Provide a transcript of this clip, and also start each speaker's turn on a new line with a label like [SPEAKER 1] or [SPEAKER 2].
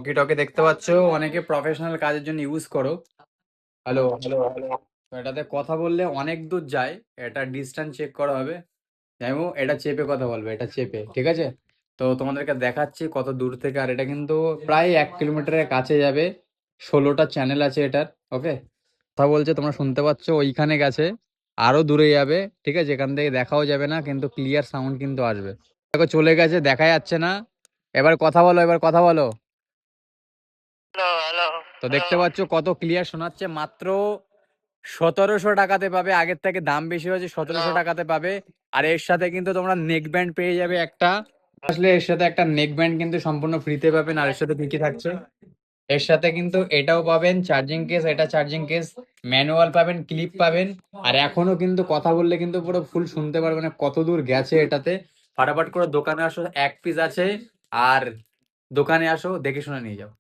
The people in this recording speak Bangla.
[SPEAKER 1] টকে টকে দেখতে পাচ্ছ, অনেকে প্রফেশনাল কাজের জন্য ইউজ করো। Hello hello hello. তো এটাতে কথা বললে অনেক দূর যায়। এটা ডিস্টেন্স চেক করা হবে। দেখো, এটা চেপে কথা বলবে, এটা চেপে, ঠিক আছে? তো তোমাদেরকে দেখাচ্ছি কত দূর থেকে। আর এটা কিন্তু প্রায় 1 কিলোমিটারের কাছে যাবে। 16টা চ্যানেল আছে এটার। ওকে, কথা বলছে, তোমরা শুনতে পাচ্ছ, ওইখানে গেছে। আরো দূরে যাবে, ঠিক আছে? এখান থেকে দেখাও যাবে না, কিন্তু ক্লিয়ার সাউন্ড কিন্তু আসবে। দেখো চলে গেছে, দেখা যাচ্ছে না। এবার কথা বলো, এবার কথা বলো।
[SPEAKER 2] হ্যালো হ্যালো
[SPEAKER 1] তো দেখতে পাচ্ছ কত ক্লিয়ার শোনাচ্ছে। মাত্র 1700 টাকাতে পাবে। আগের থেকে দাম বেশি হয়েছে,
[SPEAKER 2] হ্যালো
[SPEAKER 1] 1700 টাকাতে পাবে। আর এর সাথে কিন্তু তোমরা নেক ব্যান্ড পেয়ে যাবে একটা। আসলে এর সাথে একটা নেক ব্যান্ড কিন্তু সম্পূর্ণ ফ্রিতে পাবেন। আর এর সাথে কি কি থাকছে, এর সাথে কিন্তু এটাও পাবেন, চার্জিং কেস, এটা চার্জিং কেস, ম্যানুয়াল পাবেন, ক্লিপ পাবেন। আর এখনো কিন্তু কথা বললে কিন্তু পুরো ফুল শুনতে পারবে না, কত দূর গেছে এটাতে। ফাটাফাট করে দোকানে আসো, এক পিস আছে। আর দোকানে আসো, দেখে শুনে নিয়ে যাও।